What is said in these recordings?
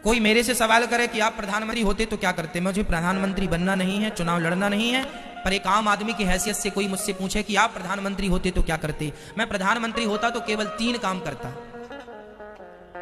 कोई मेरे से सवाल करे कि आप प्रधानमंत्री होते तो क्या करते, मुझे प्रधानमंत्री बनना नहीं है, चुनाव लड़ना नहीं है, पर एक आम आदमी की हैसियत से कोई मुझसे पूछे कि आप प्रधानमंत्री होते तो क्या करते, मैं प्रधानमंत्री होता तो केवल 3 काम करता,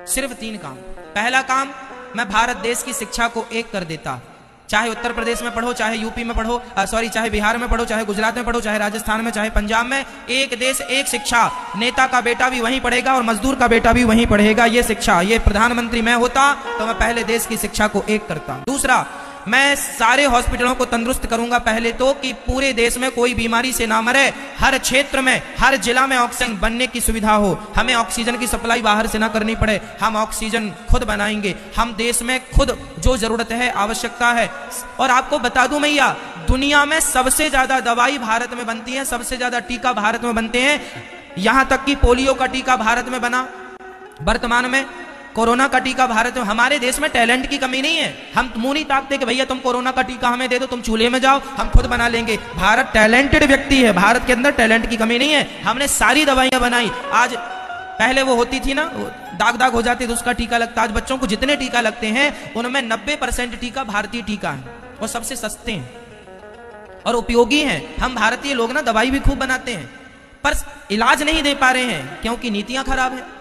सिर्फ 3 काम। पहला काम, मैं भारत देश की शिक्षा को एक कर देता। चाहे उत्तर प्रदेश में पढ़ो, चाहे यूपी में पढ़ो, चाहे बिहार में पढ़ो, चाहे गुजरात में पढ़ो, चाहे राजस्थान में, चाहे पंजाब में, एक देश एक शिक्षा। नेता का बेटा भी वहीं पढ़ेगा और मजदूर का बेटा भी वहीं पढ़ेगा। ये शिक्षा, ये प्रधानमंत्री मैं होता तो मैं पहले देश की शिक्षा को एक करता। दूसरा, मैं सारे हॉस्पिटलों को तंदुरुस्त करूंगा पहले तो, कि पूरे देश में कोई बीमारी से ना मरे। हर क्षेत्र में, हर जिला में ऑक्सीजन बनने की सुविधा हो, हमें ऑक्सीजन की सप्लाई बाहर से ना करनी पड़े, हम ऑक्सीजन खुद बनाएंगे। हम देश में खुद जो जरूरत है, आवश्यकता है। और आपको बता दूं भैया, दुनिया में सबसे ज्यादा दवाई भारत में बनती है, सबसे ज्यादा टीका भारत में बनते हैं। यहां तक कि पोलियो का टीका भारत में बना, वर्तमान में कोरोना का टीका भारत में। हमारे देश में टैलेंट की कमी नहीं है। हम मुंह नहीं ताकते कि भैया तुम कोरोना का टीका हमें दे दो, तुम चूल्हे में जाओ, हम खुद बना लेंगे। भारत टैलेंटेड व्यक्ति है, भारत के अंदर टैलेंट की कमी नहीं है। हमने सारी दवाइयां बनाई। आज पहले वो होती थी ना, दाग दाग हो जाती तो उसका टीका लगता। आज बच्चों को जितने टीका लगते हैं उनमें 90% टीका भारतीय टीका है और सबसे सस्ते हैं और उपयोगी हैं। हम भारतीय लोग ना दवाई भी खूब बनाते हैं पर इलाज नहीं दे पा रहे हैं क्योंकि नीतियां खराब हैं।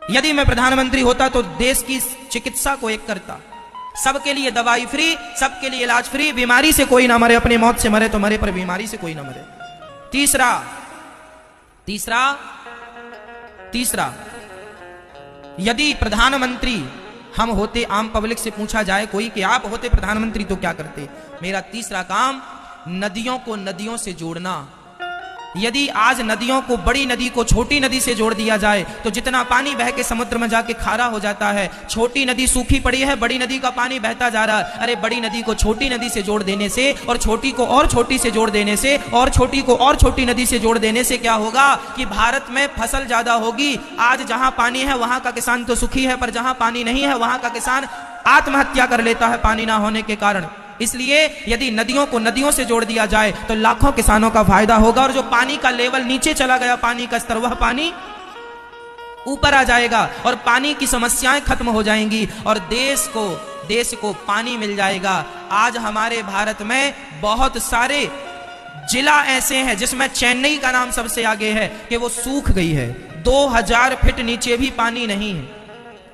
यदि मैं प्रधानमंत्री होता तो देश की चिकित्सा को एक करता, सबके लिए दवाई फ्री, सबके लिए इलाज फ्री, बीमारी से कोई ना मरे, अपनी मौत से मरे तो मरे पर बीमारी से कोई ना मरे। तीसरा, यदि प्रधानमंत्री हम होते, आम पब्लिक से पूछा जाए कोई कि आप होते प्रधानमंत्री तो क्या करते, मेरा तीसरा काम नदियों को नदियों से जोड़ना। यदि आज नदियों को, बड़ी नदी को छोटी नदी से जोड़ दिया जाए तो जितना पानी बह के समुद्र में जाके खारा हो जाता है। छोटी नदी सूखी पड़ी है, बड़ी नदी का पानी बहता जा रहा है। अरे बड़ी नदी को छोटी नदी से जोड़ देने से और छोटी को और छोटी से जोड़ देने से और छोटी को और छोटी नदी से जोड़ देने से क्या होगा कि भारत में फसल ज्यादा होगी। आज जहां पानी है वहां का किसान तो सुखी है, पर जहां पानी नहीं है वहां का किसान आत्महत्या कर लेता है पानी ना होने के कारण। इसलिए यदि नदियों को नदियों से जोड़ दिया जाए तो लाखों किसानों का फायदा होगा और जो पानी का लेवल नीचे चला गया, पानी का स्तर, वह पानी ऊपर आ जाएगा और पानी की समस्याएं खत्म हो जाएंगी और देश को पानी मिल जाएगा। आज हमारे भारत में बहुत सारे जिला ऐसे हैं जिसमें चेन्नई का नाम सबसे आगे है कि वो सूख गई है। 2000 फीट नीचे भी पानी नहीं है।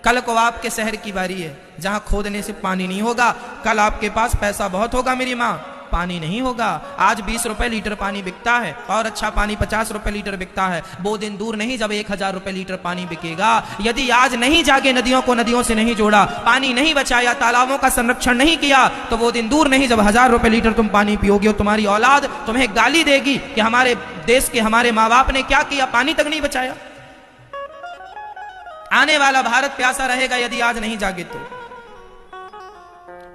कल को आपके शहर की बारी है जहां खोदने से पानी नहीं होगा। कल आपके पास पैसा बहुत होगा मेरी माँ, पानी नहीं होगा। आज 20 रुपए लीटर पानी बिकता है और अच्छा पानी 50 रुपए लीटर बिकता है। वो दिन दूर नहीं जब 1000 रुपए लीटर पानी बिकेगा। यदि आज नहीं जागे, नदियों को नदियों से नहीं जोड़ा, पानी नहीं बचाया, तालाबों का संरक्षण नहीं किया तो वो दिन दूर नहीं जब 1000 रुपए लीटर तुम पानी पियोगे और तुम्हारी औलाद तुम्हें गाली देगी कि हमारे देश के हमारे माँ बाप ने क्या किया, पानी तक नहीं बचाया। आने वाला भारत प्यासा रहेगा यदि आज नहीं जागे तो।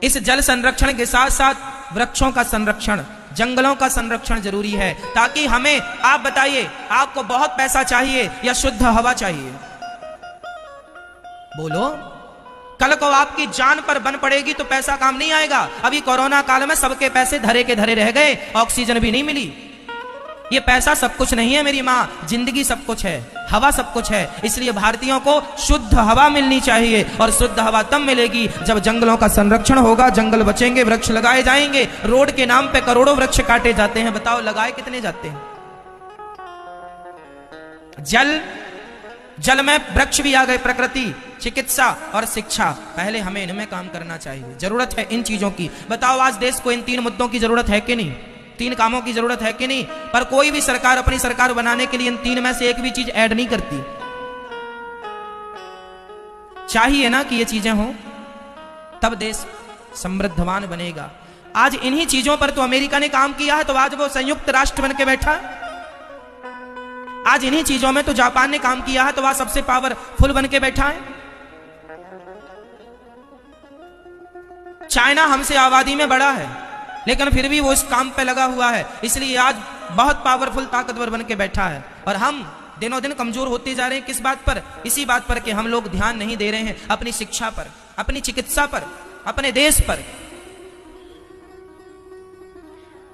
इस जल संरक्षण के साथ साथ वृक्षों का संरक्षण, जंगलों का संरक्षण जरूरी है ताकि हमें, आप बताइए, आपको बहुत पैसा चाहिए या शुद्ध हवा चाहिए? बोलो। कल को आपकी जान पर बन पड़ेगी तो पैसा काम नहीं आएगा। अभी कोरोना काल में सबके पैसे धरे के धरे रह गए, ऑक्सीजन भी नहीं मिली। ये पैसा सब कुछ नहीं है मेरी माँ, जिंदगी सब कुछ है, हवा सब कुछ है। इसलिए भारतीयों को शुद्ध हवा मिलनी चाहिए और शुद्ध हवा तब मिलेगी जब जंगलों का संरक्षण होगा, जंगल बचेंगे, वृक्ष लगाए जाएंगे। रोड के नाम पे करोड़ों वृक्ष काटे जाते हैं, बताओ लगाए कितने जाते हैं? जल में वृक्ष भी आ गए, प्रकृति, चिकित्सा और शिक्षा। पहले हमें इनमें काम करना चाहिए। जरूरत है इन चीजों की। बताओ आज देश को इन 3 मुद्दों की जरूरत है कि नहीं? 3 कामों की जरूरत है कि नहीं? पर कोई भी सरकार अपनी सरकार बनाने के लिए इन 3 में से एक भी चीज ऐड नहीं करती। चाहिए ना कि ये चीजें हों, तब देश समृद्धवान बनेगा। आज इन्हीं चीजों पर तो अमेरिका ने काम किया है, तो आज वो संयुक्त राष्ट्र बन के बैठा है। आज इन्हीं चीजों में तो जापान ने काम किया है, तो वह सबसे पावरफुल बन के बैठा है। चाइना हमसे आबादी में बड़ा है लेकिन फिर भी वो इस काम पे लगा हुआ है, इसलिए आज बहुत पावरफुल, ताकतवर बन के बैठा है। और हम दिनों दिन कमजोर होते जा रहे हैं। किस बात पर? इसी बात पर कि हम लोग ध्यान नहीं दे रहे हैं अपनी शिक्षा पर, अपनी चिकित्सा पर, अपने देश पर।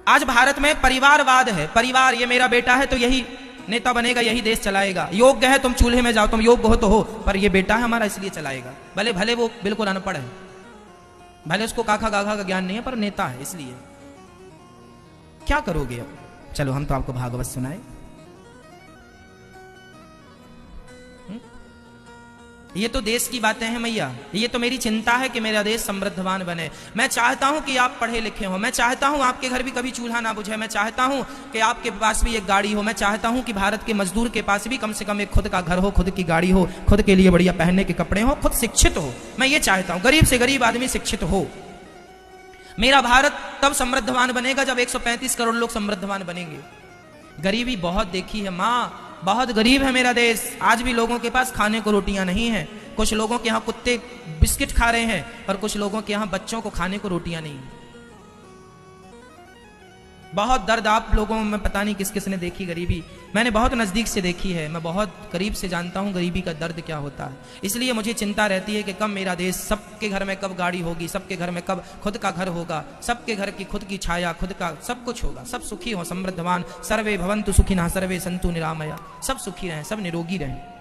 आज भारत में परिवारवाद है। परिवार, ये मेरा बेटा है तो यही नेता बनेगा यही देश चलाएगा, योग्य है तुम चूल्हे में जाओ, तुम योग्य हो तो हो, पर ये बेटा है हमारा इसलिए चलाएगा। भले भले वो बिल्कुल अनपढ़ है, भले उसको काखा गाघा का ज्ञान नहीं है, पर नेता है इसलिए। क्या करोगे अब? चलो हम तो आपको भागवत सुनाए। ये तो देश की बातें हैं मैया, ये तो मेरी चिंता है कि मेरा देश समृद्धवान बने। मैं चाहता हूं कि आप पढ़े लिखे हो, मैं चाहता हूं आपके घर भी कभी चूल्हा ना बुझे, मैं चाहता हूं कि आपके पास भी एक गाड़ी हो, मैं चाहता हूं कि भारत के मजदूर के पास भी कम से कम एक खुद का घर हो, खुद की गाड़ी हो, खुद के लिए बढ़िया पहनने के कपड़े हो, खुद शिक्षित हो। मैं ये चाहता हूं गरीब से गरीब आदमी शिक्षित हो। मेरा भारत तब समृद्धवान बनेगा जब 135 करोड़ लोग समृद्धवान बनेंगे। गरीबी बहुत देखी है माँ, बहुत गरीब है मेरा देश। आज भी लोगों के पास खाने को रोटियां नहीं है। कुछ लोगों के यहाँ कुत्ते बिस्किट खा रहे हैं, और कुछ लोगों के यहाँ बच्चों को खाने को रोटियां नहीं है। बहुत दर्द आप लोगों में पता नहीं किस किस ने देखी गरीबी। मैंने बहुत नजदीक से देखी है, मैं बहुत करीब से जानता हूं गरीबी का दर्द क्या होता है। इसलिए मुझे चिंता रहती है कि कब मेरा देश, सबके घर में कब गाड़ी होगी, सबके घर में कब खुद का घर होगा, सबके घर की खुद की छाया, खुद का सब कुछ होगा, सब सुखी हो, समृद्धवान। सर्वे भवन्तु सुखिनः सर्वे सन्तु निरामया, सब सुखी रहें, सब निरोगी रहें।